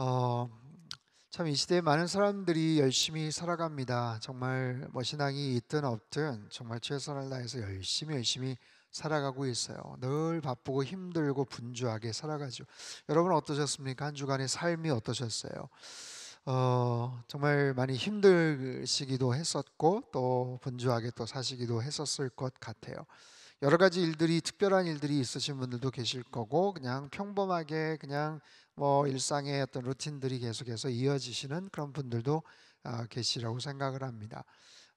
어, 참 이 시대에 많은 사람들이 열심히 살아갑니다. 정말 뭐 신앙이 있든 없든 정말 최선을 다해서 열심히 살아가고 있어요. 늘 바쁘고 힘들고 분주하게 살아가죠. 여러분 어떠셨습니까? 한 주간의 삶이 어떠셨어요? 정말 많이 힘드시기도 했었고 또 분주하게 또 사시기도 했었을 것 같아요. 여러 가지 일들이 특별한 일들이 있으신 분들도 계실 거고 그냥 평범하게 그냥 뭐 일상의 어떤 루틴들이 계속해서 이어지시는 그런 분들도 계시라고 생각을 합니다.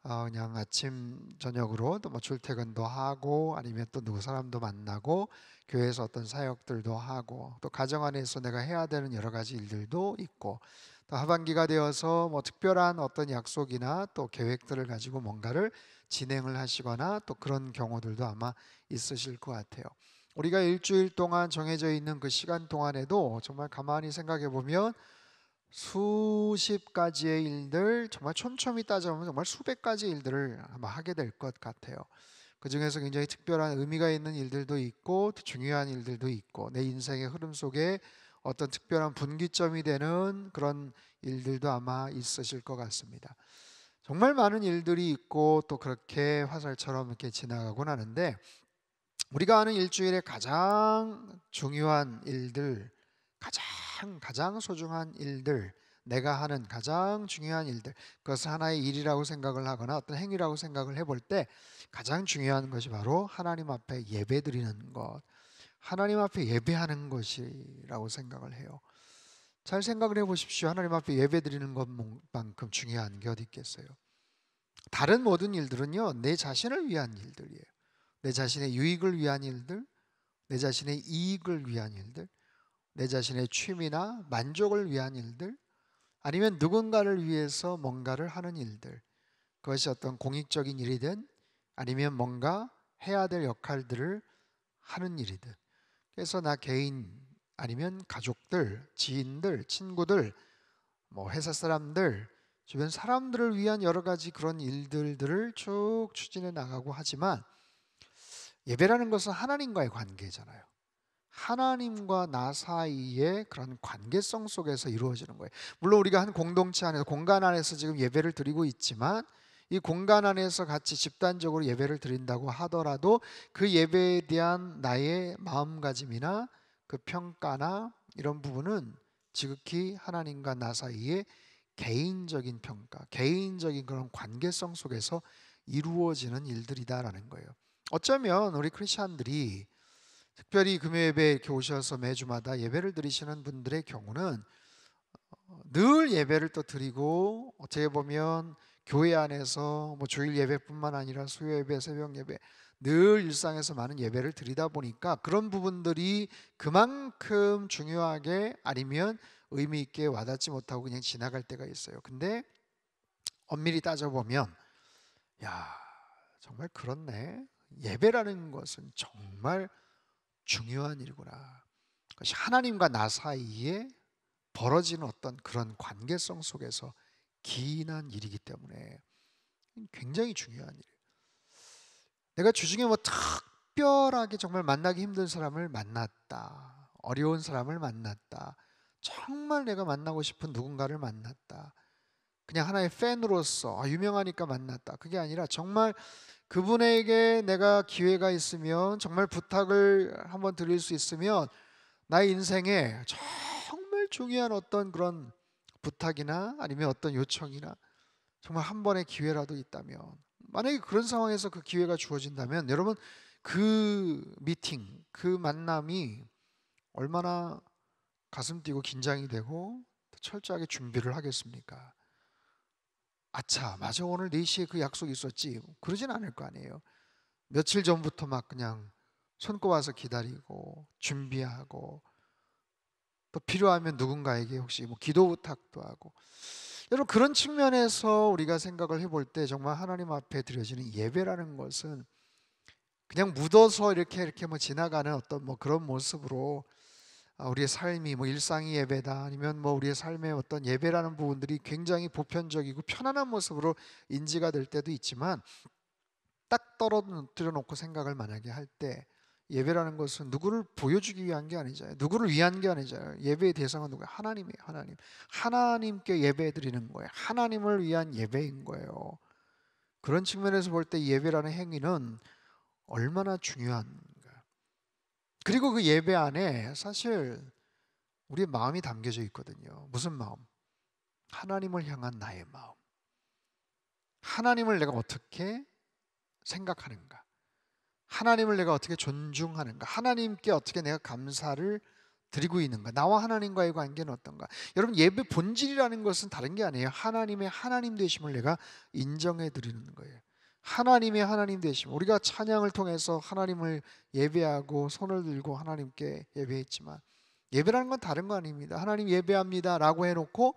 그냥 아침 저녁으로 또 뭐 출퇴근도 하고 아니면 또 누구 사람도 만나고 교회에서 어떤 사역들도 하고 또 가정 안에서 내가 해야 되는 여러 가지 일들도 있고 또 하반기가 되어서 뭐 특별한 어떤 약속이나 또 계획들을 가지고 뭔가를 진행을 하시거나 또 그런 경우들도 아마 있으실 것 같아요. 우리가 일주일 동안 정해져 있는 그 시간 동안에도 정말 가만히 생각해 보면 수십 가지의 일들, 정말 촘촘히 따져보면 정말 수백 가지 일들을 아마 하게 될 것 같아요. 그 중에서 굉장히 특별한 의미가 있는 일들도 있고 또 중요한 일들도 있고 내 인생의 흐름 속에 어떤 특별한 분기점이 되는 그런 일들도 아마 있으실 것 같습니다. 정말 많은 일들이 있고 또 그렇게 화살처럼 이렇게 지나가곤 하는데 우리가 아는 일주일의 가장 중요한 일들, 가장 소중한 일들, 내가 하는 가장 중요한 일들, 그것을 하나의 일이라고 생각을 하거나 어떤 행위라고 생각을 해볼 때 가장 중요한 것이 바로 하나님 앞에 예배드리는 것, 하나님 앞에 예배하는 것이라고 생각을 해요. 잘 생각을 해보십시오. 하나님 앞에 예배드리는 것만큼 중요한 게 어디 있겠어요? 다른 모든 일들은요, 내 자신을 위한 일들이에요. 내 자신의 유익을 위한 일들, 내 자신의 이익을 위한 일들, 내 자신의 취미나 만족을 위한 일들, 아니면 누군가를 위해서 뭔가를 하는 일들, 그것이 어떤 공익적인 일이든 아니면 뭔가 해야 될 역할들을 하는 일이든, 그래서 나 개인 아니면 가족들, 지인들, 친구들, 뭐 회사 사람들, 주변 사람들을 위한 여러 가지 그런 일들을 쭉 추진해 나가고 하지만 예배라는 것은 하나님과의 관계잖아요. 하나님과 나 사이의 그런 관계성 속에서 이루어지는 거예요. 물론 우리가 한 공동체 안에서 공간 안에서 지금 예배를 드리고 있지만 이 공간 안에서 같이 집단적으로 예배를 드린다고 하더라도 그 예배에 대한 나의 마음가짐이나 그 평가나 이런 부분은 지극히 하나님과 나 사이의 개인적인 평가, 개인적인 그런 관계성 속에서 이루어지는 일들이다라는 거예요. 어쩌면 우리 크리스천들이 특별히 금요 예배에 이렇게 오셔서 매주마다 예배를 드리시는 분들의 경우는 늘 예배를 또 드리고 어떻게 보면 교회 안에서 뭐 주일 예배뿐만 아니라 수요 예배, 새벽 예배 늘 일상에서 많은 예배를 드리다 보니까 그런 부분들이 그만큼 중요하게 아니면 의미 있게 와닿지 못하고 그냥 지나갈 때가 있어요. 근데 엄밀히 따져보면 야, 정말 그렇네. 예배라는 것은 정말 중요한 일이구나. 그것이 하나님과 나 사이에 벌어지는 어떤 그런 관계성 속에서 기인한 일이기 때문에 굉장히 중요한 일이에요. 내가 주중에 뭐 특별하게 정말 만나기 힘든 사람을 만났다. 어려운 사람을 만났다. 정말 내가 만나고 싶은 누군가를 만났다. 그냥 하나의 팬으로서 유명하니까 만났다. 그게 아니라 정말 그분에게 내가 기회가 있으면 정말 부탁을 한번 드릴 수 있으면 나의 인생에 정말 중요한 어떤 그런 부탁이나 아니면 어떤 요청이나 정말 한 번의 기회라도 있다면 만약에 그런 상황에서 그 기회가 주어진다면 여러분 그 미팅, 그 만남이 얼마나 가슴 뛰고 긴장이 되고 철저하게 준비를 하겠습니까? 아차, 맞아 오늘 4시에 그 약속이 있었지. 그러진 않을 거 아니에요. 며칠 전부터 막 그냥 손꼽아서 기다리고 준비하고 또 필요하면 누군가에게 혹시 뭐 기도 부탁도 하고 여러분 그런 측면에서 우리가 생각을 해볼 때 정말 하나님 앞에 드려지는 예배라는 것은 그냥 묻어서 이렇게 뭐 지나가는 어떤 뭐 그런 모습으로 우리의 삶이 뭐 일상이 예배다 아니면 뭐 우리의 삶의 어떤 예배라는 부분들이 굉장히 보편적이고 편안한 모습으로 인지가 될 때도 있지만 딱 떨어뜨려 놓고 생각을 만약에 할 때 예배라는 것은 누구를 보여주기 위한 게 아니잖아요. 누구를 위한 게 아니잖아요. 예배의 대상은 누구예요? 하나님이에요. 하나님. 하나님께 예배 드리는 거예요. 하나님을 위한 예배인 거예요. 그런 측면에서 볼 때 예배라는 행위는 얼마나 중요한가. 그리고 그 예배 안에 사실 우리의 마음이 담겨져 있거든요. 무슨 마음? 하나님을 향한 나의 마음. 하나님을 내가 어떻게 생각하는가? 하나님을 내가 어떻게 존중하는가? 하나님께 어떻게 내가 감사를 드리고 있는가? 나와 하나님과의 관계는 어떤가? 여러분, 예배 본질이라는 것은 다른 게 아니에요. 하나님의 하나님 되심을 내가 인정해 드리는 거예요. 하나님의 하나님 되심. 우리가 찬양을 통해서 하나님을 예배하고 손을 들고 하나님께 예배했지만, 예배라는 건 다른 거 아닙니다. 하나님 예배합니다 라고 해놓고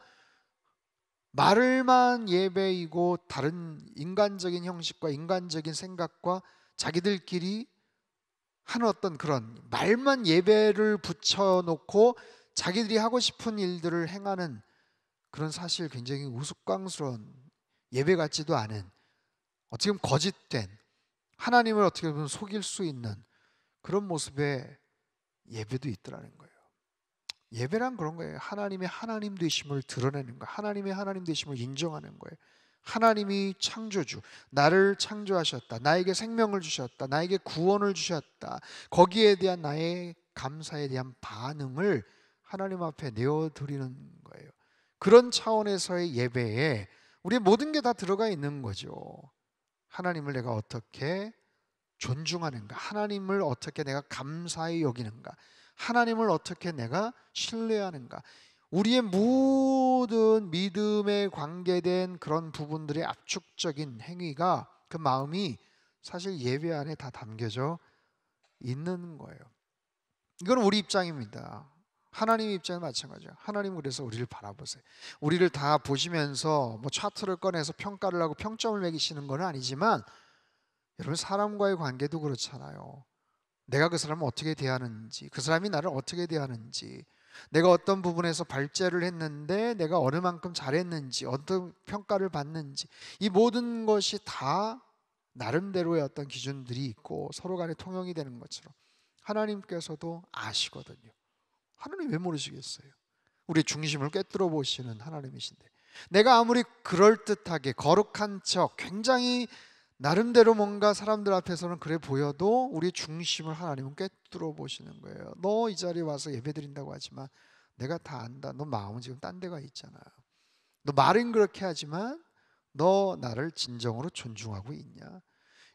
말을만 예배이고 다른 인간적인 형식과 인간적인 생각과 자기들끼리 하는 어떤 그런 말만 예배를 붙여놓고 자기들이 하고 싶은 일들을 행하는 그런, 사실 굉장히 우스꽝스러운, 예배 같지도 않은, 어떻게 보면 거짓된, 하나님을 어떻게 보면 속일 수 있는 그런 모습의 예배도 있더라는 거예요. 예배란 그런 거예요. 하나님의 하나님 되심을 드러내는 거예요. 하나님의 하나님 되심을 인정하는 거예요. 하나님이 창조주, 나를 창조하셨다, 나에게 생명을 주셨다, 나에게 구원을 주셨다, 거기에 대한 나의 감사에 대한 반응을 하나님 앞에 내어드리는 거예요. 그런 차원에서의 예배에 우리의 모든 게 다 들어가 있는 거죠. 하나님을 내가 어떻게 존중하는가, 하나님을 어떻게 내가 감사히 여기는가, 하나님을 어떻게 내가 신뢰하는가. 우리의 모든 믿음에 관계된 그런 부분들의 압축적인 행위가, 그 마음이 사실 예배 안에 다 담겨져 있는 거예요. 이건 우리 입장입니다. 하나님 입장은 마찬가지예요. 하나님은 그래서 우리를 바라보세요. 우리를 다 보시면서 뭐 차트를 꺼내서 평가를 하고 평점을 매기시는 건 아니지만, 여러분, 사람과의 관계도 그렇잖아요. 내가 그 사람을 어떻게 대하는지, 그 사람이 나를 어떻게 대하는지, 내가 어떤 부분에서 발제를 했는데 내가 어느 만큼 잘했는지, 어떤 평가를 받는지, 이 모든 것이 다 나름대로의 어떤 기준들이 있고 서로 간에 통용이 되는 것처럼 하나님께서도 아시거든요. 하나님 왜 모르시겠어요? 우리 중심을 꿰뚫어 보시는 하나님이신데, 내가 아무리 그럴듯하게 거룩한 척 굉장히 나름대로 뭔가 사람들 앞에서는 그래 보여도 우리 중심을 하나님은 꿰뚫어 보시는 거예요. 너 이 자리에 와서 예배드린다고 하지만 내가 다 안다. 너 마음은 지금 딴 데가 있잖아. 너 말은 그렇게 하지만 너 나를 진정으로 존중하고 있냐?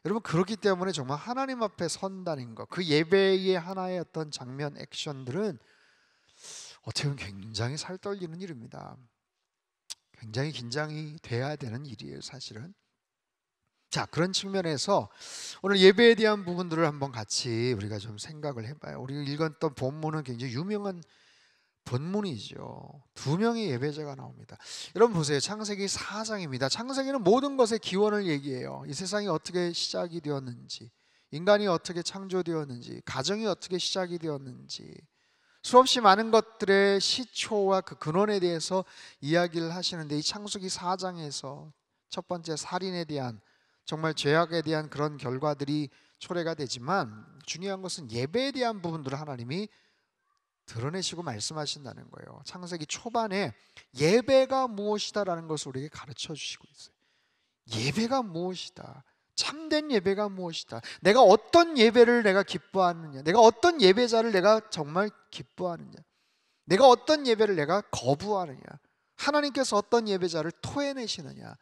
여러분, 그렇기 때문에 정말 하나님 앞에 선다는 것, 그 예배의 하나의 어떤 장면, 액션들은 어떻게 보면 굉장히 살 떨리는 일입니다. 굉장히 긴장이 돼야 되는 일이에요, 사실은. 자, 그런 측면에서 오늘 예배에 대한 부분들을 한번 같이 우리가 좀 생각을 해봐요. 우리가 읽었던 본문은 굉장히 유명한 본문이죠. 두 명의 예배자가 나옵니다. 여러분 보세요. 창세기 4장입니다. 창세기는 모든 것의 기원을 얘기해요. 이 세상이 어떻게 시작이 되었는지, 인간이 어떻게 창조되었는지, 가정이 어떻게 시작이 되었는지, 수없이 많은 것들의 시초와 그 근원에 대해서 이야기를 하시는데, 이 창세기 4장에서 첫 번째 살인에 대한, 정말 죄악에 대한 그런 결과들이 초래가 되지만, 중요한 것은 예배에 대한 부분들을 하나님이 드러내시고 말씀하신다는 거예요. 창세기 초반에 예배가 무엇이다라는 것을 우리에게 가르쳐 주시고 있어요. 예배가 무엇이다, 참된 예배가 무엇이다, 내가 어떤 예배를 내가 기뻐하느냐, 내가 어떤 예배자를 내가 정말 기뻐하느냐, 내가 어떤 예배를 내가 거부하느냐, 하나님께서 어떤 예배자를 토해내시느냐,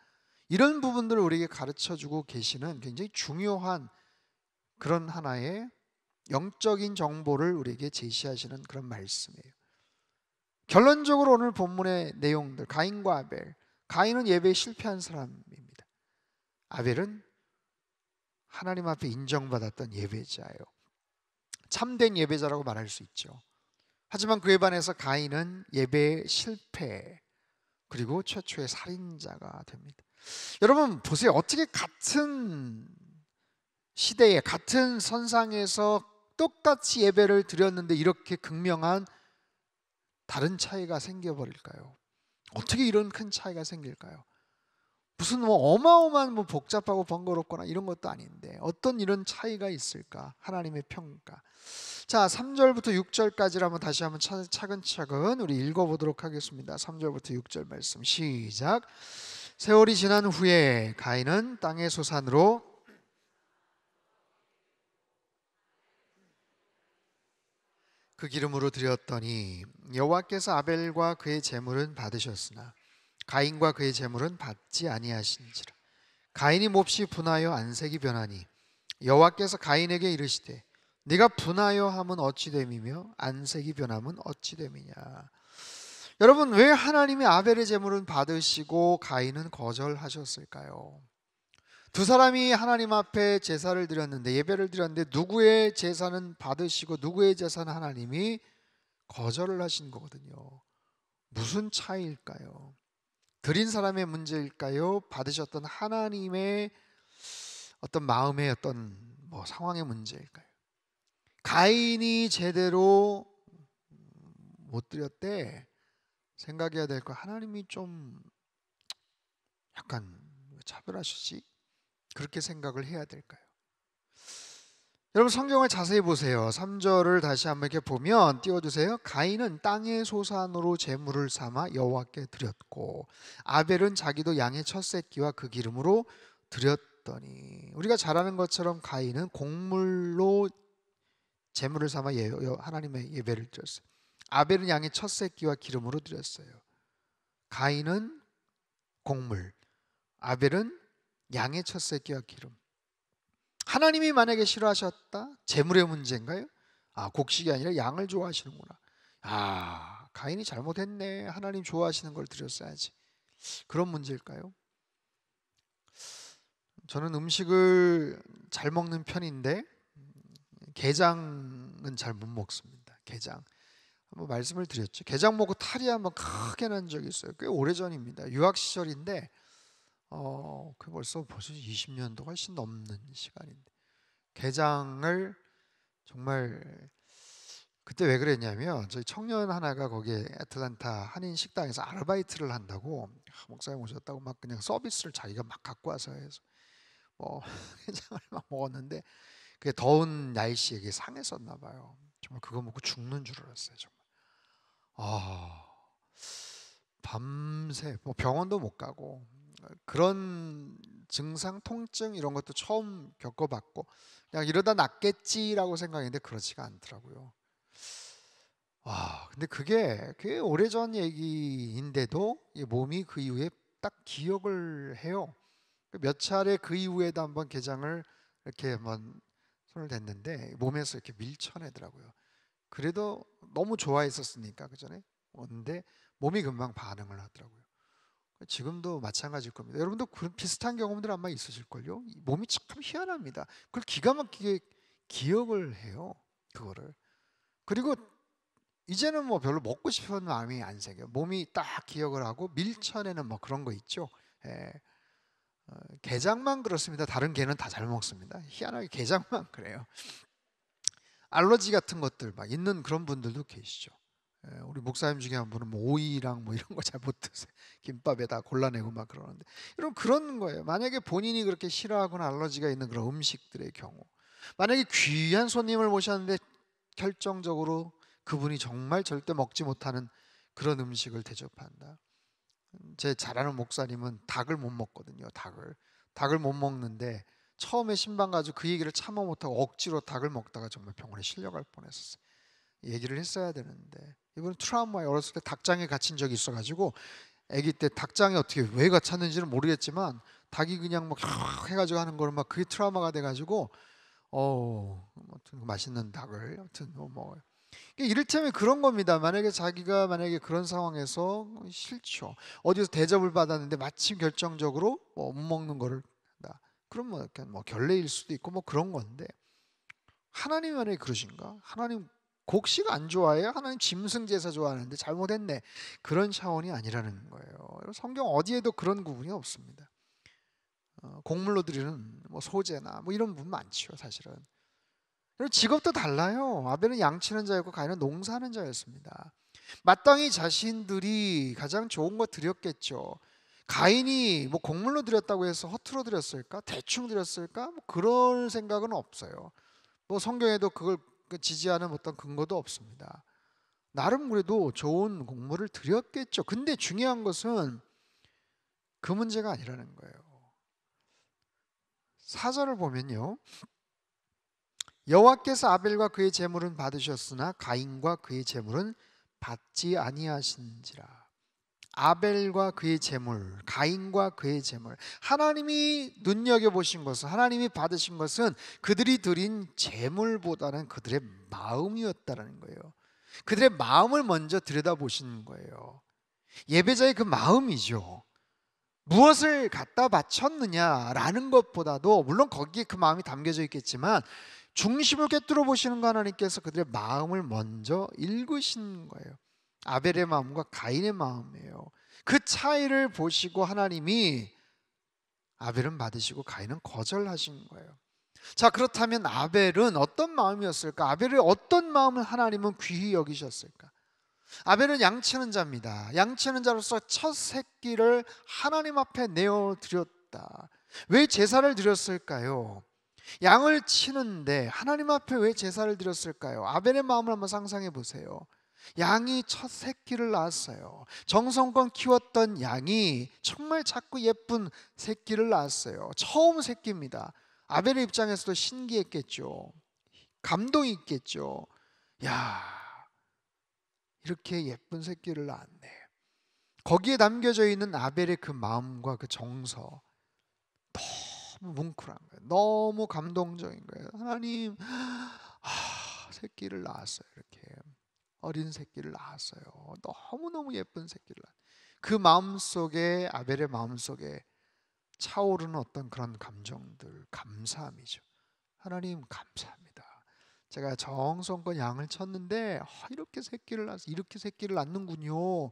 이런 부분들을 우리에게 가르쳐주고 계시는 굉장히 중요한 그런 하나의 영적인 정보를 우리에게 제시하시는 그런 말씀이에요. 결론적으로 오늘 본문의 내용들, 가인과 아벨, 가인은 예배에 실패한 사람입니다. 아벨은 하나님 앞에 인정받았던 예배자예요. 참된 예배자라고 말할 수 있죠. 하지만 그에 반해서 가인은 예배의 실패, 그리고 최초의 살인자가 됩니다. 여러분 보세요. 어떻게 같은 시대에 같은 선상에서 똑같이 예배를 드렸는데 이렇게 극명한 다른 차이가 생겨버릴까요? 어떻게 이런 큰 차이가 생길까요? 무슨 뭐 어마어마한 뭐 복잡하고 번거롭거나 이런 것도 아닌데 어떤 이런 차이가 있을까? 하나님의 평가. 자, 3절부터 6절까지를 한번 다시 한번 차근차근 우리 읽어보도록 하겠습니다. 3절부터 6절 말씀 시작. 세월이 지난 후에 가인은 땅의 소산으로 그 기름으로 드렸더니 여호와께서 아벨과 그의 제물은 받으셨으나 가인과 그의 제물은 받지 아니하신지라. 가인이 몹시 분하여 안색이 변하니 여호와께서 가인에게 이르시되 네가 분하여 함은 어찌 됨이며 안색이 변함은 어찌 됨이냐. 여러분, 왜 하나님이 아벨의 제물은 받으시고 가인은 거절하셨을까요? 두 사람이 하나님 앞에 제사를 드렸는데, 예배를 드렸는데 누구의 제사는 받으시고 누구의 제사는 하나님이 거절을 하신 거거든요. 무슨 차이일까요? 드린 사람의 문제일까요? 받으셨던 하나님의 어떤 마음의 어떤 상황의 문제일까요? 가인이 제대로 못 드렸대. 생각해야 될 거, 하나님이 좀 약간 차별하시지? 그렇게 생각을 해야 될까요? 여러분, 성경을 자세히 보세요. 3절을 다시 한번 이렇게 보면 띄워주세요. 가인은 땅의 소산으로 제물을 삼아 여호와께 드렸고 아벨은 자기도 양의 첫 새끼와 그 기름으로 드렸더니, 우리가 잘 아는 것처럼 가인은 곡물로 제물을 삼아 하나님의 예배를 드렸어요. 아벨은 양의 첫 새끼와 기름으로 드렸어요. 가인은 곡물, 아벨은 양의 첫 새끼와 기름. 하나님이 만약에 싫어하셨다? 제물의 문제인가요? 곡식이 아니라 양을 좋아하시는구나. 가인이 잘못했네. 하나님 좋아하시는 걸 드렸어야지. 그런 문제일까요? 저는 음식을 잘 먹는 편인데 게장은 잘 못 먹습니다. 게장. 한번 말씀을 드렸죠. 게장 먹고 탈이 한번 크게 난 적이 있어요. 꽤 오래전입니다. 유학 시절인데 그 벌써 20년도 훨씬 넘는 시간인데, 게장을 정말 그때 왜 그랬냐면, 저희 청년 하나가 거기에 애틀랜타 한인 식당에서 아르바이트를 한다고, 목사님 오셨다고 막 그냥 서비스를 자기가 막 갖고 와서 해서 게장을 막 먹었는데, 그게 더운 날씨에 이게 상했었나 봐요. 정말 그거 먹고 죽는 줄 알았어요. 정말. 밤새 병원도 못 가고 그런 증상, 통증 이런 것도 처음 겪어봤고 그냥 이러다 낫겠지라고 생각했는데 그렇지가 않더라고요. 근데 그게 꽤 오래전 얘기인데도 이 몸이 그 이후에 딱 기억을 해요. 몇 차례 그 이후에도 한번 게장을 이렇게 한번 손을 댔는데 몸에서 이렇게 밀쳐내더라고요. 그래도 너무 좋아했었으니까 그 전에. 근데 몸이 금방 반응을 하더라고요. 지금도 마찬가지일 겁니다. 여러분도 그런 비슷한 경험들 아마 있으실걸요. 몸이 참 희한합니다. 그걸 기가 막히게 기억을 해요. 그거를. 그리고 이제는 별로 먹고 싶은 마음이 안 생겨요. 몸이 딱 기억을 하고 밀쳐내는 그런 거 있죠. 게장만 그렇습니다. 다른 게는 다 잘 먹습니다. 희한하게 게장만 그래요. 알러지 같은 것들 막 있는 그런 분들도 계시죠. 우리 목사님 중에 한 분은 오이랑 이런 거 잘 못 드세요. 김밥에다 골라내고 막 그러는데, 여러분 그런 거예요. 만약에 본인이 그렇게 싫어하거나 알러지가 있는 그런 음식들의 경우, 만약에 귀한 손님을 모셨는데 결정적으로 그분이 정말 절대 먹지 못하는 그런 음식을 대접한다. 제 잘 아는 목사님은 닭을 못 먹거든요. 닭을 못 먹는데 처음에 신방 가지고 그 얘기를 참아 못하고 억지로 닭을 먹다가 정말 병원에 실려갈 뻔했었어요. 얘기를 했어야 되는데, 이분은 트라우마에 어렸을 때 닭장에 갇힌 적이 있어가지고 아기 때 닭장에 어떻게 왜 갇혔는지는 모르겠지만 닭이 그냥 막 해가지고 하는 거를 막 그게 트라우마가 돼가지고 맛있는 닭을 아무튼 먹어요. 이를테면 그런 겁니다. 만약에 그런 상황에서 싫죠. 어디서 대접을 받았는데 마침 결정적으로 못 먹는 거를 한다. 그럼 이렇게 결례일 수도 있고 그런 건데, 하나님 만약에 그러신가? 하나님 곡식 안 좋아해요? 하나님 짐승 제사 좋아하는데 잘못했네. 그런 차원이 아니라는 거예요. 성경 어디에도 그런 구분이 없습니다. 곡물로 드리는 소제나 이런 부분 많죠, 사실은. 직업도 달라요. 아벨은 양치는 자였고 가인은 농사하는 자였습니다. 마땅히 자신들이 가장 좋은 거 드렸겠죠. 가인이 뭐 곡물로 드렸다고 해서 허투루 드렸을까? 대충 드렸을까? 뭐 그런 생각은 없어요. 뭐 성경에도 그걸 지지하는 어떤 근거도 없습니다. 나름 그래도 좋은 곡물을 드렸겠죠. 근데 중요한 것은 그 문제가 아니라는 거예요. 4절을 보면요, 여호와께서 아벨과 그의 제물은 받으셨으나 가인과 그의 제물은 받지 아니하신지라. 아벨과 그의 제물, 가인과 그의 제물, 하나님이 눈여겨보신 것은, 하나님이 받으신 것은 그들이 드린 제물보다는 그들의 마음이었다는 거예요. 그들의 마음을 먼저 들여다보시는 거예요. 예배자의 그 마음이죠. 무엇을 갖다 바쳤느냐라는 것보다도, 물론 거기에 그 마음이 담겨져 있겠지만 중심을 꿰뚫어 보시는 거, 하나님께서 그들의 마음을 먼저 읽으신 거예요. 아벨의 마음과 가인의 마음이에요. 그 차이를 보시고 하나님이 아벨은 받으시고 가인은 거절하신 거예요. 자, 그렇다면 아벨은 어떤 마음이었을까? 아벨의 어떤 마음을 하나님은 귀히 여기셨을까? 아벨은 양치는 자입니다. 양치는 자로서 첫 새끼를 하나님 앞에 내어 드렸다. 왜 제사를 드렸을까요? 양을 치는데 하나님 앞에 왜 제사를 드렸을까요? 아벨의 마음을 한번 상상해 보세요. 양이 첫 새끼를 낳았어요. 정성껏 키웠던 양이 정말 작고 예쁜 새끼를 낳았어요. 처음 새끼입니다. 아벨의 입장에서도 신기했겠죠. 감동이 있겠죠. 야, 이렇게 예쁜 새끼를 낳았네. 거기에 담겨져 있는 아벨의 그 마음과 그 정서, 너무 뭉클한 거예요. 너무 감동적인 거예요. 하나님, 새끼를 낳았어요. 이렇게 어린 새끼를 낳았어요. 너무너무 예쁜 새끼를 낳았어요. 그 마음속에, 아벨의 마음속에 차오르는 어떤 그런 감정들, 감사함이죠. 하나님 감사합니다. 제가 정성껏 양을 쳤는데 이렇게 새끼를 낳아서 이렇게 새끼를 낳는군요.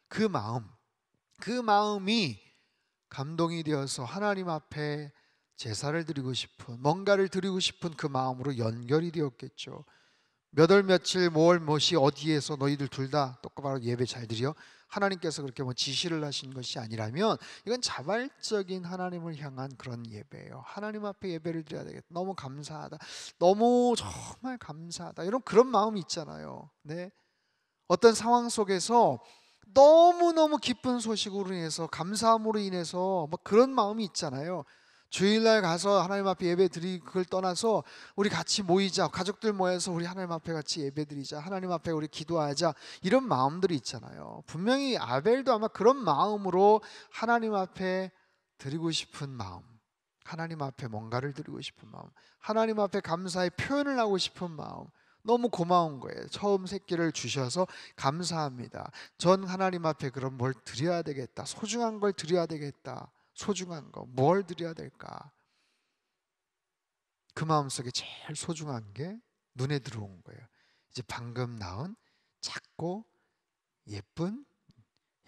그 마음, 그 마음이 감동이 되어서 하나님 앞에 제사를 드리고 싶은, 뭔가를 드리고 싶은 그 마음으로 연결이 되었겠죠. 몇 월 며칠 뭐월 뭐시 어디에서 너희들 둘 다 똑바로 예배 잘 드려? 하나님께서 그렇게 뭐 지시를 하신 것이 아니라면 이건 자발적인 하나님을 향한 그런 예배예요. 하나님 앞에 예배를 드려야 되겠다. 너무 감사하다. 너무 정말 감사하다. 이런 그런 마음이 있잖아요. 네. 어떤 상황 속에서 너무너무 기쁜 소식으로 인해서, 감사함으로 인해서 뭐 그런 마음이 있잖아요. 주일날 가서 하나님 앞에 예배 드리, 그걸 떠나서 우리 같이 모이자, 가족들 모여서 우리 하나님 앞에 같이 예배 드리자, 하나님 앞에 우리 기도하자, 이런 마음들이 있잖아요. 분명히 아벨도 아마 그런 마음으로 하나님 앞에 드리고 싶은 마음, 하나님 앞에 뭔가를 드리고 싶은 마음, 하나님 앞에 감사의 표현을 하고 싶은 마음, 너무 고마운 거예요. 처음 새끼를 주셔서 감사합니다. 전 하나님 앞에 그럼 뭘 드려야 되겠다, 소중한 걸 드려야 되겠다. 소중한 거, 뭘 드려야 될까? 그 마음속에 제일 소중한 게 눈에 들어온 거예요. 이제 방금 낳은 작고 예쁜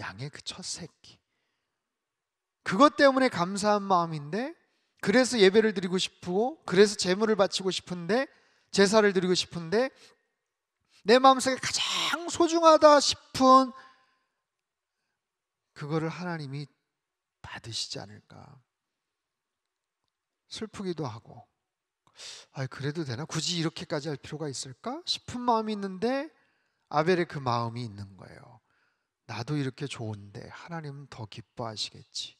양의 그 첫 새끼. 그것 때문에 감사한 마음인데, 그래서 예배를 드리고 싶고, 그래서 제물을 바치고 싶은데, 제사를 드리고 싶은데, 내 마음속에 가장 소중하다 싶은 그거를 하나님이 받으시지 않을까. 슬프기도 하고, 그래도 되나? 굳이 이렇게까지 할 필요가 있을까? 싶은 마음이 있는데 아벨의 그 마음이 있는 거예요. 나도 이렇게 좋은데 하나님은 더 기뻐하시겠지.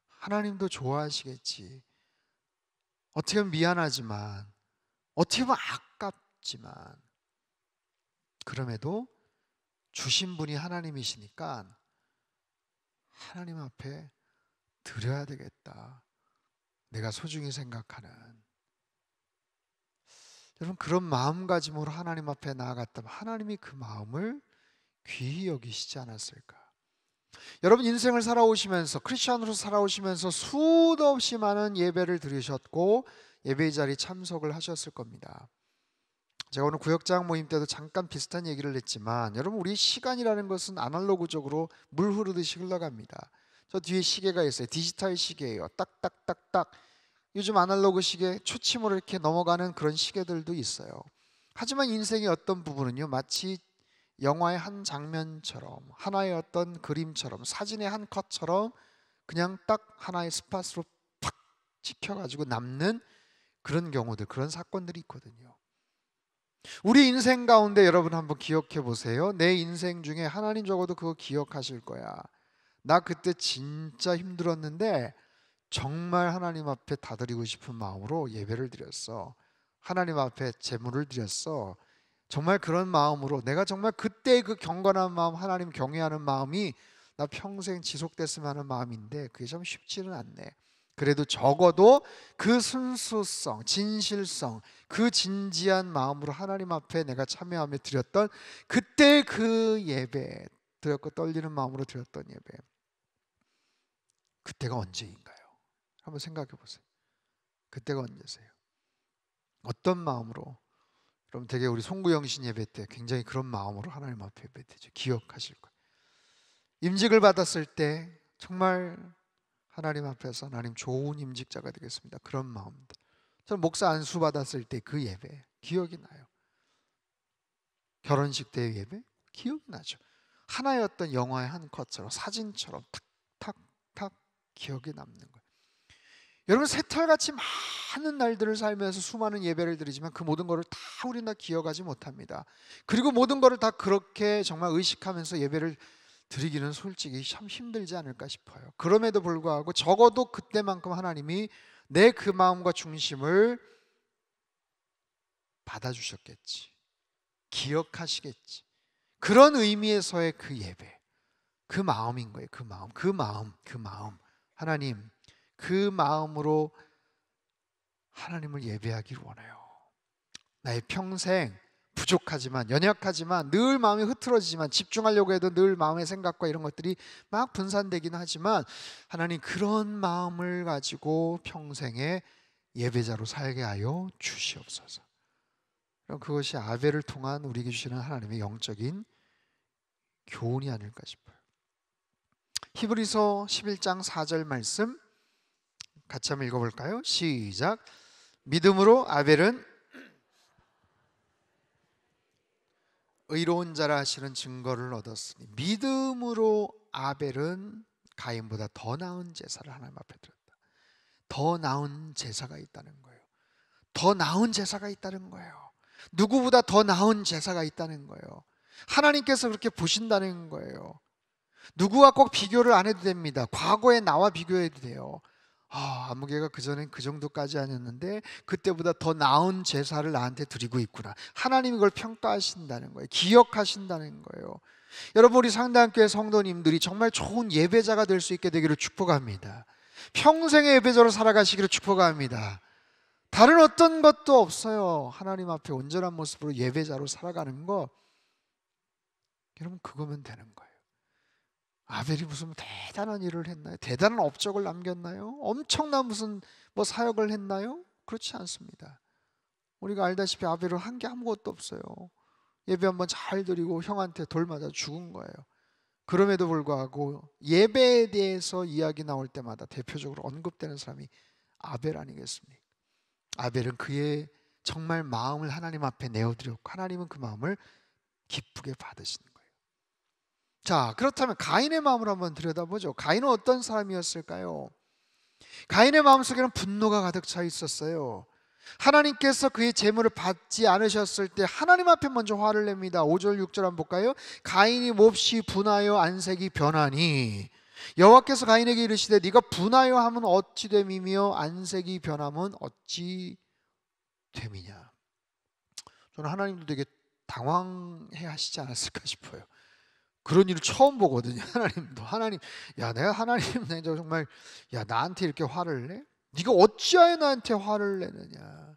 하나님도 좋아하시겠지. 어떻게 보면 미안하지만, 어떻게 보면 아깝지만, 그럼에도 주신 분이 하나님이시니까 하나님 앞에 드려야 되겠다. 내가 소중히 생각하는, 여러분 그런 마음가짐으로 하나님 앞에 나아갔다면 하나님이 그 마음을 귀히 여기시지 않았을까? 여러분 인생을 살아오시면서, 크리스천으로 살아오시면서 수도 없이 많은 예배를 드리셨고 예배의 자리에 참석을 하셨을 겁니다. 제가 오늘 구역장 모임 때도 잠깐 비슷한 얘기를 했지만, 여러분 우리 시간이라는 것은 아날로그적으로 물 흐르듯이 흘러갑니다. 저 뒤에 시계가 있어요. 디지털 시계예요. 딱딱딱딱. 요즘 아날로그 시계 초침으로 이렇게 넘어가는 그런 시계들도 있어요. 하지만 인생의 어떤 부분은요, 마치 영화의 한 장면처럼, 하나의 어떤 그림처럼, 사진의 한 컷처럼 그냥 딱 하나의 스팟으로 팍 찍혀가지고 남는 그런 경우들, 그런 사건들이 있거든요. 우리 인생 가운데 여러분 한번 기억해 보세요. 내 인생 중에 하나님 적어도 그거 기억하실 거야. 나 그때 진짜 힘들었는데 정말 하나님 앞에 다드리고 싶은 마음으로 예배를 드렸어. 하나님 앞에 제물을 드렸어. 정말 그런 마음으로 내가 정말 그때 그 경건한 마음, 하나님 경외하는 마음이 나 평생 지속됐으면 하는 마음인데 그게 참 쉽지는 않네. 그래도 적어도 그 순수성, 진실성, 그 진지한 마음으로 하나님 앞에 내가 참여하며 드렸던 그때 그 예배, 드렸고 떨리는 마음으로 드렸던 예배, 그때가 언제인가요? 한번 생각해 보세요. 그때가 언제세요? 어떤 마음으로? 그럼 되게 우리 송구영신 예배 때 굉장히 그런 마음으로 하나님 앞에 예배드리죠. 기억하실 거예요. 임직을 받았을 때 정말 하나님 앞에서 하나님 좋은 임직자가 되겠습니다. 그런 마음들. 저는 목사 안수 받았을 때 그 예배 기억이 나요. 결혼식 때 예배 기억이 나죠. 하나의 어떤 영화의 한 컷처럼 사진처럼 탁탁탁 기억에 남는 거예요. 여러분 새털같이 많은 날들을 살면서 수많은 예배를 드리지만 그 모든 것을 다 우리는 다 기억하지 못합니다. 그리고 모든 것을 다 그렇게 정말 의식하면서 예배를 드리기는 솔직히 참 힘들지 않을까 싶어요. 그럼에도 불구하고 적어도 그때만큼 하나님이 내 그 마음과 중심을 받아주셨겠지, 기억하시겠지. 그런 의미에서의 그 예배, 그 마음인 거예요. 그 마음. 하나님, 그 마음으로 하나님을 예배하기를 원해요. 나의 평생 부족하지만, 연약하지만, 늘 마음이 흐트러지지만, 집중하려고 해도 늘 마음의 생각과 이런 것들이 막 분산되기는 하지만 하나님 그런 마음을 가지고 평생에 예배자로 살게 하여 주시옵소서. 그럼 그것이 아벨을 통한 우리에게 주시는 하나님의 영적인 교훈이 아닐까 싶어요. 히브리서 11장 4절 말씀 같이 한번 읽어볼까요? 시작. 믿음으로 아벨은 의로운 자라 하시는 증거를 얻었으니 믿음으로 아벨은 가인보다 더 나은 제사를 하나님 앞에 드렸다. 더 나은 제사가 있다는 거예요. 더 나은 제사가 있다는 거예요. 누구보다 더 나은 제사가 있다는 거예요. 하나님께서 그렇게 보신다는 거예요. 누구와 꼭 비교를 안 해도 됩니다. 과거에 나와 비교해도 돼요. 아무개가 그전엔 그 정도까지 아니었는데 그때보다 더 나은 제사를 나한테 드리고 있구나. 하나님이 그걸 평가하신다는 거예요. 기억하신다는 거예요. 여러분 우리 상당교회 성도님들이 정말 좋은 예배자가 될 수 있게 되기를 축복합니다. 평생의 예배자로 살아가시기를 축복합니다. 다른 어떤 것도 없어요. 하나님 앞에 온전한 모습으로 예배자로 살아가는 거, 여러분 그거면 되는 거예요. 아벨이 무슨 대단한 일을 했나요? 대단한 업적을 남겼나요? 엄청난 무슨 사역을 했나요? 그렇지 않습니다. 우리가 알다시피 아벨은 한 게 아무것도 없어요. 예배 한번 잘 드리고 형한테 돌 맞아 죽은 거예요. 그럼에도 불구하고 예배에 대해서 이야기 나올 때마다 대표적으로 언급되는 사람이 아벨 아니겠습니까? 아벨은 그의 정말 마음을 하나님 앞에 내어드렸고 하나님은 그 마음을 기쁘게 받으시는 거예요. 자, 그렇다면 가인의 마음을 한번 들여다보죠. 가인은 어떤 사람이었을까요? 가인의 마음속에는 분노가 가득 차 있었어요. 하나님께서 그의 재물을 받지 않으셨을 때 하나님 앞에 먼저 화를 냅니다. 5절 6절 한번 볼까요? 가인이 몹시 분하여 안색이 변하니 여호와께서 가인에게 이르시되 네가 분하여 함은 어찌 됨이며 안색이 변함은 어찌 됨이냐. 저는 하나님도 되게 당황해 하시지 않았을까 싶어요. 그런 일을 처음 보거든요. 하나님도 내가 하나님 내가 정말 나한테 이렇게 화를 내? 네가 어찌하여 나한테 화를 내느냐.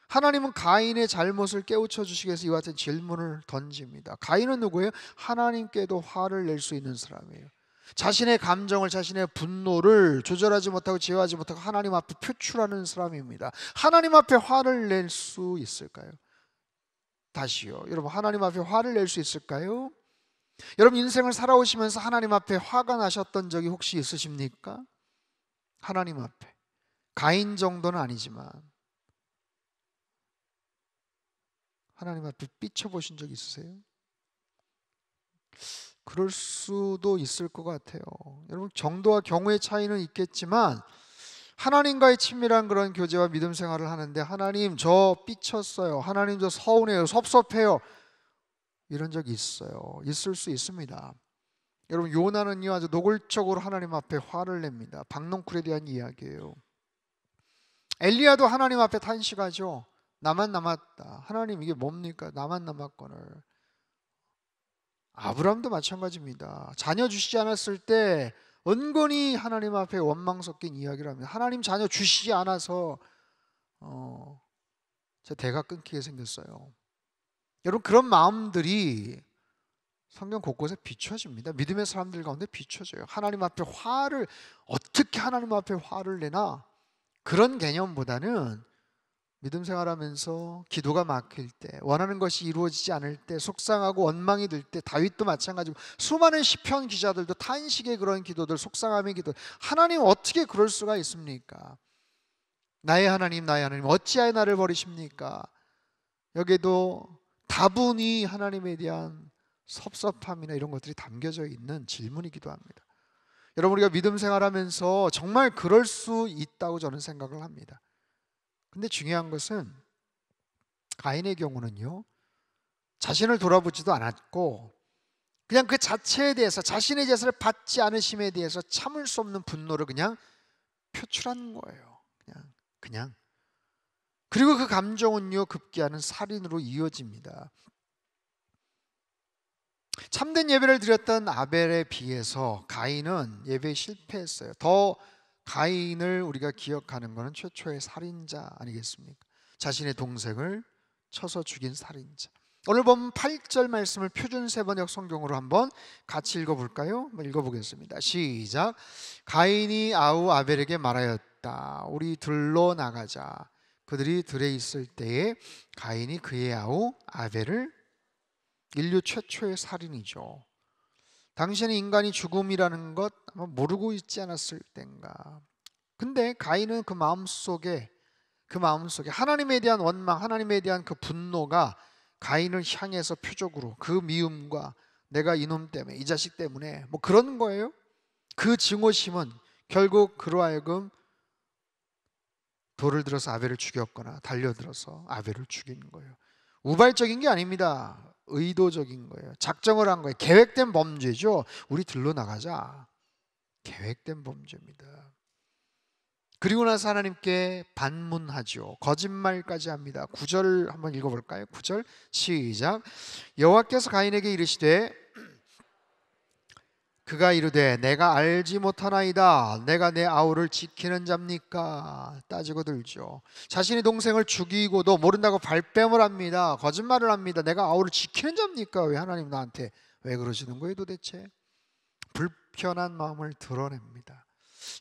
하나님은 가인의 잘못을 깨우쳐 주시기 위해서 이와 같은 질문을 던집니다. 가인은 누구예요? 하나님께도 화를 낼 수 있는 사람이에요. 자신의 감정을, 자신의 분노를 조절하지 못하고 제어하지 못하고 하나님 앞에 표출하는 사람입니다. 하나님 앞에 화를 낼 수 있을까요? 다시요. 여러분 하나님 앞에 화를 낼 수 있을까요? 여러분 인생을 살아오시면서 하나님 앞에 화가 나셨던 적이 혹시 있으십니까? 하나님 앞에. 가인 정도는 아니지만 하나님 앞에 삐쳐보신 적 있으세요? 그럴 수도 있을 것 같아요. 여러분, 정도와 경우의 차이는 있겠지만 하나님과의 친밀한 그런 교제와 믿음 생활을 하는데 하나님 저 삐쳤어요, 하나님 저 서운해요, 섭섭해요, 이런 적이 있어요. 있을 수 있습니다. 여러분, 요나는요 아주 노골적으로 하나님 앞에 화를 냅니다. 박농쿨에 대한 이야기예요. 엘리야도 하나님 앞에 탄식하죠. 나만 남았다. 하나님 이게 뭡니까? 나만 남았거늘. 아브라함도 마찬가지입니다. 자녀 주시지 않았을 때 은근히 하나님 앞에 원망 섞인 이야기를 합니다. 하나님 자녀 주시지 않아서 제 대가 끊기게 생겼어요. 여러분, 그런 마음들이 성경 곳곳에 비춰집니다. 믿음의 사람들 가운데 비춰져요. 하나님 앞에 화를, 어떻게 하나님 앞에 화를 내나, 그런 개념보다는 믿음 생활하면서 기도가 막힐 때, 원하는 것이 이루어지지 않을 때, 속상하고 원망이 들 때, 다윗도 마찬가지고 수많은 시편 기자들도 탄식의 그런 기도들, 속상함의 기도, 하나님 어떻게 그럴 수가 있습니까? 나의 하나님, 나의 하나님 어찌하여 나를 버리십니까? 여기에도 다분히 하나님에 대한 섭섭함이나 이런 것들이 담겨져 있는 질문이기도 합니다. 여러분, 우리가 믿음 생활하면서 정말 그럴 수 있다고 저는 생각을 합니다. 근데 중요한 것은 가인의 경우는요, 자신을 돌아보지도 않았고 그냥 그 자체에 대해서, 자신의 제사를 받지 않으심에 대해서 참을 수 없는 분노를 그냥 표출한 거예요. 그냥. 그리고 그 감정은요 급기야는 살인으로 이어집니다. 참된 예배를 드렸던 아벨에 비해서 가인은 예배에 실패했어요. 더 가인을 우리가 기억하는 것은 최초의 살인자 아니겠습니까? 자신의 동생을 쳐서 죽인 살인자. 오늘 본 8절 말씀을 표준 세번역 성경으로 한번 같이 읽어볼까요? 한번 읽어보겠습니다. 시작. 가인이 아우 아벨에게 말하였다. 우리 들로 나가자. 그들이 들에 있을 때에 가인이 그의 아우 아벨을, 인류 최초의 살인이죠. 당시에는 인간이 죽음이라는 것 아마 모르고 있지 않았을 땐가. 근데 가인은 그 마음속에 하나님에 대한 원망, 하나님에 대한 그 분노가 가인을 향해서 표적으로 그 미움과 내가 이놈 때문에, 이 자식 때문에 뭐 그런 거예요. 그 증오심은 결국 그로 하여금 돌을 들어서 아벨을 죽였거나 달려들어서 아벨을 죽인 거예요. 우발적인 게 아닙니다. 의도적인 거예요. 작정을 한 거예요. 계획된 범죄죠. 우리 들러 나가자. 계획된 범죄입니다. 그리고 나서 하나님께 반문하죠. 거짓말까지 합니다. 9절 한번 읽어볼까요? 9절 시작. 여호와께서 가인에게 이르시되 그가 이르되 내가 알지 못하나이다. 내가 내 아우를 지키는 자입니까? 따지고 들죠. 자신의 동생을 죽이고도 모른다고 발뺌을 합니다. 거짓말을 합니다. 내가 아우를 지키는 자입니까? 왜 하나님 나한테 왜 그러시는 거예요 도대체? 불편한 마음을 드러냅니다.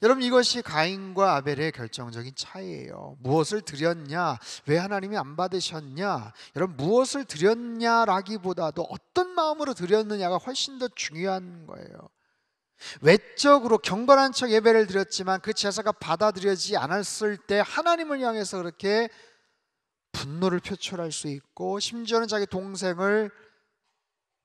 여러분, 이것이 가인과 아벨의 결정적인 차이예요. 무엇을 드렸냐? 왜 하나님이 안 받으셨냐? 여러분, 무엇을 드렸냐라기보다도 어떤 마음으로 드렸느냐가 훨씬 더 중요한 거예요. 외적으로 경건한 척 예배를 드렸지만 그 제사가 받아들여지지 않았을 때 하나님을 향해서 그렇게 분노를 표출할 수 있고 심지어는 자기 동생을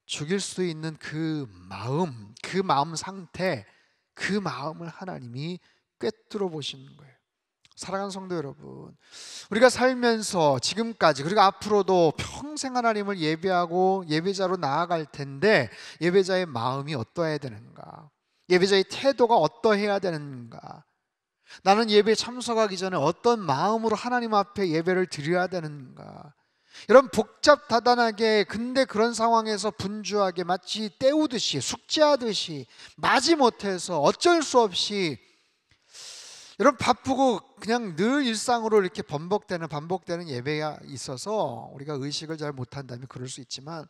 죽일 수 있는 그 마음 상태, 그 마음을 하나님이 꿰뚫어 보시는 거예요. 사랑하는 성도 여러분, 우리가 살면서 지금까지 그리고 앞으로도 평생 하나님을 예배하고 예배자로 나아갈 텐데 예배자의 마음이 어떠해야 되는가? 예배자의 태도가 어떠해야 되는가? 나는 예배에 참석하기 전에 어떤 마음으로 하나님 앞에 예배를 드려야 되는가? 여러분, 복잡다단하게, 근데 그런 상황에서 분주하게 마치 때우듯이 숙제하듯이 마지못해서 어쩔 수 없이 여러분 바쁘고 그냥 늘 일상으로 이렇게 반복되는 예배가 있어서 우리가 의식을 잘 못한다면 그럴 수 있지만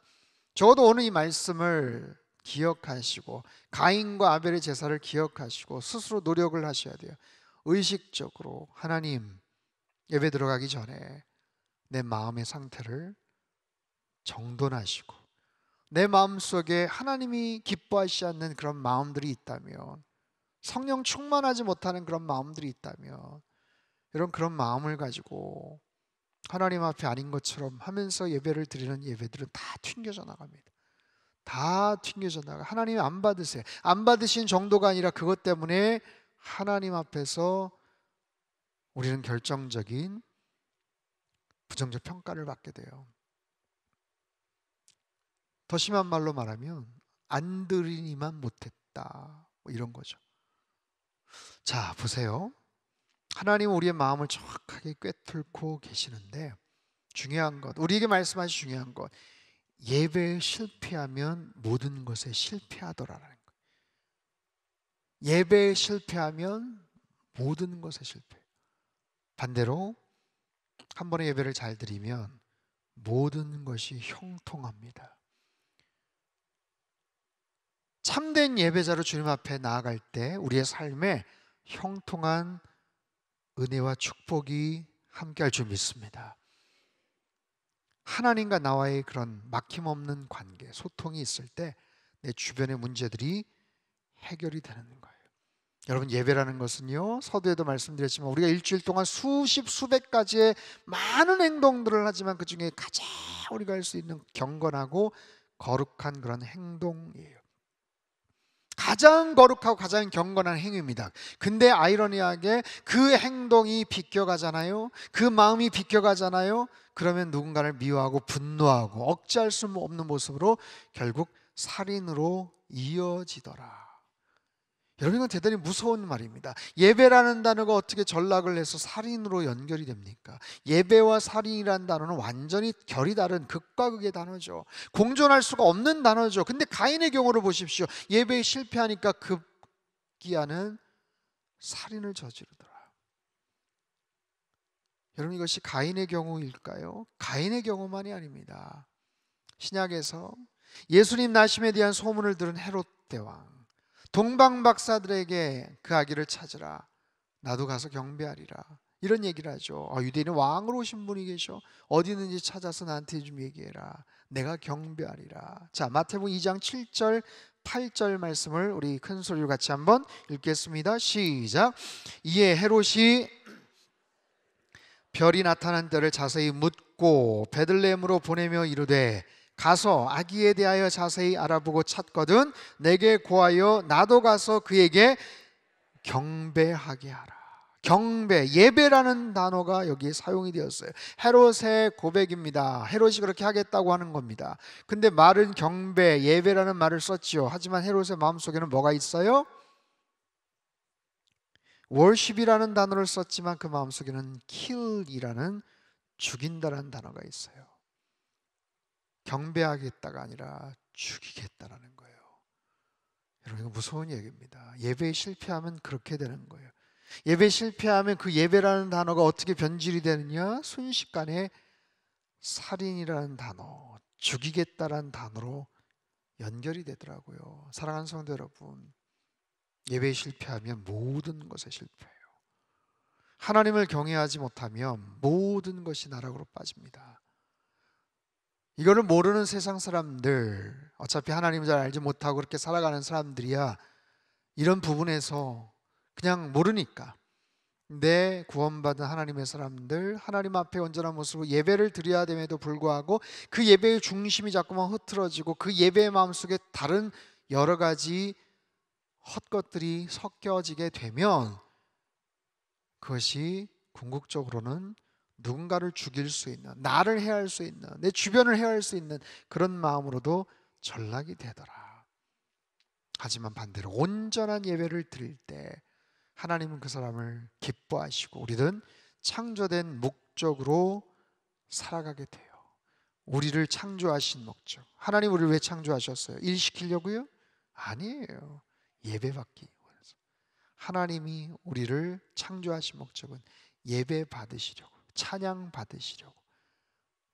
적어도 오늘 이 말씀을 기억하시고 가인과 아벨의 제사를 기억하시고 스스로 노력을 하셔야 돼요. 의식적으로 하나님, 예배 들어가기 전에 내 마음의 상태를 정돈하시고 내 마음속에 하나님이 기뻐하시지 않는 그런 마음들이 있다면, 성령 충만하지 못하는 그런 마음들이 있다면 여러분, 그런 마음을 가지고 하나님 앞에 아닌 것처럼 하면서 예배를 드리는 예배들은 다 튕겨져 나갑니다. 다 튕겨져 나가. 하나님 안 받으세요. 안 받으신 정도가 아니라 그것 때문에 하나님 앞에서 우리는 결정적인 부정적 평가를 받게 돼요. 더 심한 말로 말하면 안 들으니만 못했다, 뭐 이런 거죠. 자, 보세요. 하나님은 우리의 마음을 정확하게 꿰뚫고 계시는데, 중요한 것, 우리에게 말씀하신 중요한 것, 예배에 실패하면 모든 것에 실패하더라라는 거예요. 예배에 실패하면 모든 것에 실패해요. 반대로 한 번의 예배를 잘 드리면 모든 것이 형통합니다. 참된 예배자로 주님 앞에 나아갈 때 우리의 삶에 형통한 은혜와 축복이 함께할 줄 믿습니다. 하나님과 나와의 그런 막힘없는 관계, 소통이 있을 때 내 주변의 문제들이 해결이 되는 거예요. 여러분, 예배라는 것은요, 서두에도 말씀드렸지만 우리가 일주일 동안 수십 수백 가지의 많은 행동들을 하지만 그 중에 가장 우리가 할 수 있는 경건하고 거룩한 그런 행동이에요. 가장 거룩하고 가장 경건한 행위입니다. 근데 아이러니하게 그 행동이 비껴가잖아요. 그 마음이 비껴가잖아요. 그러면 누군가를 미워하고 분노하고 억제할 수 없는 모습으로 결국 살인으로 이어지더라. 여러분, 이건 대단히 무서운 말입니다. 예배라는 단어가 어떻게 전락을 해서 살인으로 연결이 됩니까? 예배와 살인이라는 단어는 완전히 결이 다른 극과 극의 단어죠. 공존할 수가 없는 단어죠. 근데 가인의 경우를 보십시오. 예배에 실패하니까 급기야는 살인을 저지르더라. 여러분, 이것이 가인의 경우일까요? 가인의 경우만이 아닙니다. 신약에서 예수님 나심에 대한 소문을 들은 헤롯 대왕, 동방 박사들에게 그 아기를 찾으라, 나도 가서 경배하리라, 이런 얘기를 하죠. 유대인은 왕으로 오신 분이 계셔, 어디 있는지 찾아서 나한테 좀 얘기해라, 내가 경배하리라. 자, 마태복음 2장 7절 8절 말씀을 우리 큰 소리로 같이 한번 읽겠습니다. 시작. 이에 헤롯이 별이 나타난 때를 자세히 묻고 베들레헴으로 보내며 이르되, 가서 아기에 대하여 자세히 알아보고 찾거든 내게 고하여 나도 가서 그에게 경배하게 하라. 경배, 예배라는 단어가 여기에 사용이 되었어요. 헤롯의 고백입니다. 헤롯이 그렇게 하겠다고 하는 겁니다. 근데 말은 경배, 예배라는 말을 썼지요. 하지만 헤롯의 마음속에는 뭐가 있어요? worship이라는 단어를 썼지만 그 마음속에는 kill이라는, 죽인다라는 단어가 있어요. 경배하겠다가 아니라 죽이겠다라는 거예요. 여러분, 이거 무서운 얘기입니다. 예배에 실패하면 그렇게 되는 거예요. 예배에 실패하면 그 예배라는 단어가 어떻게 변질이 되느냐? 순식간에 살인이라는 단어, 죽이겠다라는 단어로 연결이 되더라고요. 사랑하는 성도 여러분, 예배에 실패하면 모든 것에 실패해요. 하나님을 경외하지 못하면 모든 것이 나락으로 빠집니다. 이거를 모르는 세상 사람들, 어차피 하나님을 잘 알지 못하고 그렇게 살아가는 사람들이야 이런 부분에서 그냥 모르니까, 내 구원받은 하나님의 사람들, 하나님 앞에 온전한 모습으로 예배를 드려야 됨에도 불구하고 그 예배의 중심이 자꾸만 흐트러지고 그 예배의 마음속에 다른 여러 가지 헛것들이 섞여지게 되면 그것이 궁극적으로는 누군가를 죽일 수 있는, 나를 해할 수 있는, 내 주변을 해할 수 있는 그런 마음으로도 전락이 되더라. 하지만 반대로 온전한 예배를 드릴 때 하나님은 그 사람을 기뻐하시고 우리는 창조된 목적으로 살아가게 돼요. 우리를 창조하신 목적, 하나님 우리를 왜 창조하셨어요? 일 시키려고요? 아니에요. 예배받기 원해서. 하나님이 우리를 창조하신 목적은 예배 받으시려고, 찬양 받으시려고,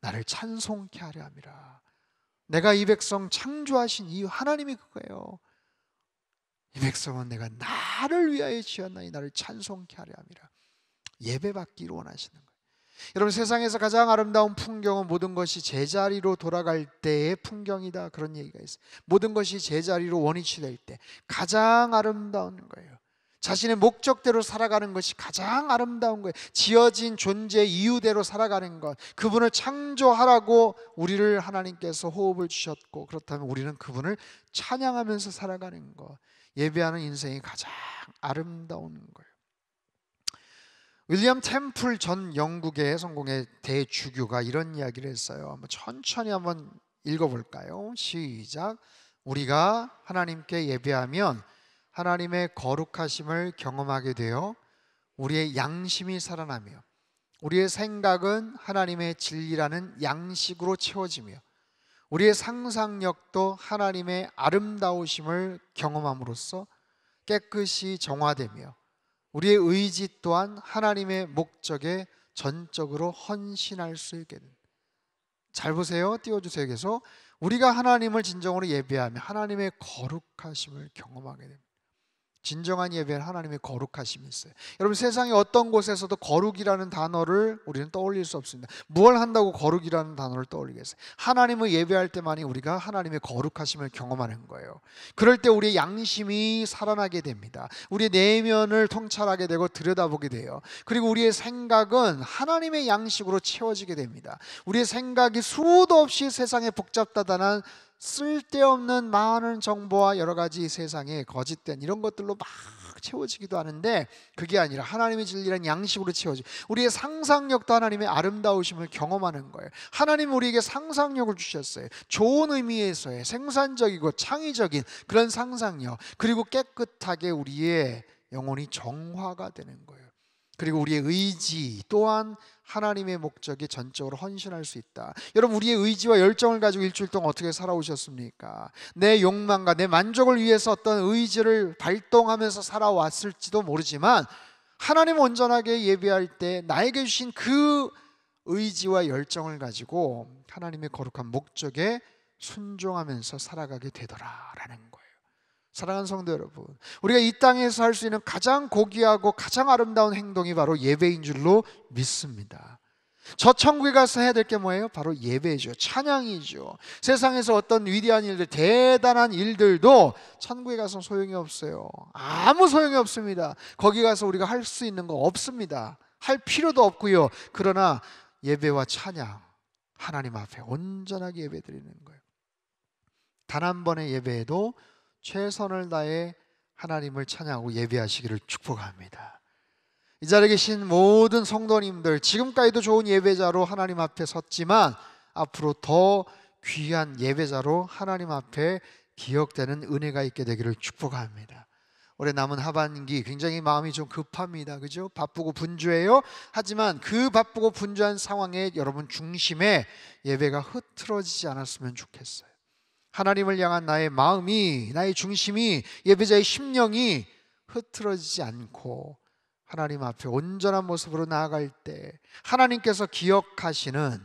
나를 찬송케 하려 함이라. 내가 이 백성 창조하신 이유, 하나님이 그거예요. 이 백성은 내가 나를 위하여 지었나니 나를 찬송케 하려 함이라. 예배받기를 원하시는 거예요. 여러분, 세상에서 가장 아름다운 풍경은 모든 것이 제자리로 돌아갈 때의 풍경이다, 그런 얘기가 있어요. 모든 것이 제자리로 원위치될 때 가장 아름다운 거예요. 자신의 목적대로 살아가는 것이 가장 아름다운 거예요. 지어진 존재 이유대로 살아가는 것, 그분을 창조하라고 우리를 하나님께서 호흡을 주셨고, 그렇다면 우리는 그분을 찬양하면서 살아가는 것, 예배하는 인생이 가장 아름다운 거예요. 윌리엄 템플 전 영국의 성공의 대주교가 이런 이야기를 했어요. 한번 천천히 한번 읽어볼까요? 시작. 우리가 하나님께 예배하면 하나님의 거룩하심을 경험하게 되어 우리의 양심이 살아나며 우리의 생각은 하나님의 진리라는 양식으로 채워지며 우리의 상상력도 하나님의 아름다우심을 경험함으로써 깨끗이 정화되며 우리의 의지 또한 하나님의 목적에 전적으로 헌신할 수 있게 됩니다. 잘 보세요. 띄워주세요. 계속. 우리가 하나님을 진정으로 예배하며 하나님의 거룩하심을 경험하게 됩니다. 진정한 예배는 하나님의 거룩하심이 있어요. 여러분, 세상의 어떤 곳에서도 거룩이라는 단어를 우리는 떠올릴 수 없습니다. 무엇을 한다고 거룩이라는 단어를 떠올리겠어요? 하나님을 예배할 때만이 우리가 하나님의 거룩하심을 경험하는 거예요. 그럴 때 우리의 양심이 살아나게 됩니다. 우리의 내면을 통찰하게 되고 들여다보게 돼요. 그리고 우리의 생각은 하나님의 양식으로 채워지게 됩니다. 우리의 생각이 수도 없이 세상에 복잡다단한 쓸데없는 많은 정보와 여러 가지 세상에 거짓된 이런 것들로 막 채워지기도 하는데, 그게 아니라 하나님의 진리란 양식으로 채워지. 우리의 상상력도 하나님의 아름다우심을 경험하는 거예요. 하나님 우리에게 상상력을 주셨어요. 좋은 의미에서의 생산적이고 창의적인 그런 상상력, 그리고 깨끗하게 우리의 영혼이 정화가 되는 거예요. 그리고 우리의 의지 또한 하나님의 목적에 전적으로 헌신할 수 있다. 여러분, 우리의 의지와 열정을 가지고 일주일 동안 어떻게 살아오셨습니까? 내 욕망과 내 만족을 위해서 어떤 의지를 발동하면서 살아왔을지도 모르지만, 하나님 온전하게 예배할 때 나에게 주신 그 의지와 열정을 가지고 하나님의 거룩한 목적에 순종하면서 살아가게 되더라라는 거예요. 사랑하는 성도 여러분, 우리가 이 땅에서 할 수 있는 가장 고귀하고 가장 아름다운 행동이 바로 예배인 줄로 믿습니다. 저 천국에 가서 해야 될 게 뭐예요? 바로 예배죠. 찬양이죠. 세상에서 어떤 위대한 일들, 대단한 일들도 천국에 가서 소용이 없어요. 아무 소용이 없습니다. 거기 가서 우리가 할 수 있는 거 없습니다. 할 필요도 없고요. 그러나 예배와 찬양, 하나님 앞에 온전하게 예배드리는 거예요. 단 한 번의 예배에도 최선을 다해 하나님을 찬양하고 예배하시기를 축복합니다. 이 자리에 계신 모든 성도님들, 지금까지도 좋은 예배자로 하나님 앞에 섰지만 앞으로 더 귀한 예배자로 하나님 앞에 기억되는 은혜가 있게 되기를 축복합니다. 올해 남은 하반기 굉장히 마음이 좀 급합니다. 그죠? 바쁘고 분주해요. 하지만 그 바쁘고 분주한 상황에 여러분 중심에 예배가 흐트러지지 않았으면 좋겠어요. 하나님을 향한 나의 마음이, 나의 중심이, 예배자의 심령이 흐트러지지 않고 하나님 앞에 온전한 모습으로 나아갈 때 하나님께서 기억하시는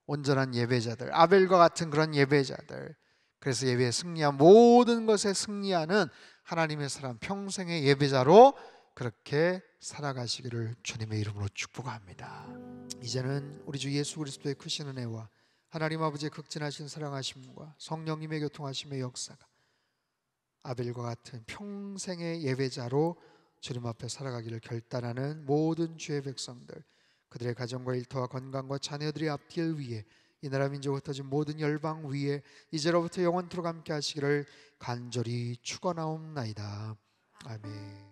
온전한 예배자들, 아벨과 같은 그런 예배자들, 그래서 예배에 승리한 모든 것에 승리하는 하나님의 사람, 평생의 예배자로 그렇게 살아가시기를 주님의 이름으로 축복합니다. 이제는 우리 주 예수 그리스도의 크신 은혜와 하나님 아버지의 극진하신 사랑하심과 성령님의 교통하심의 역사가 아벨과 같은 평생의 예배자로 주님 앞에 살아가기를 결단하는 모든 주의 백성들, 그들의 가정과 일터와 건강과 자녀들의 앞길 위에, 이 나라 민족 흩어진 모든 열방 위에 이제로부터 영원토록 함께 하시기를 간절히 축원하옵나이다. 아멘.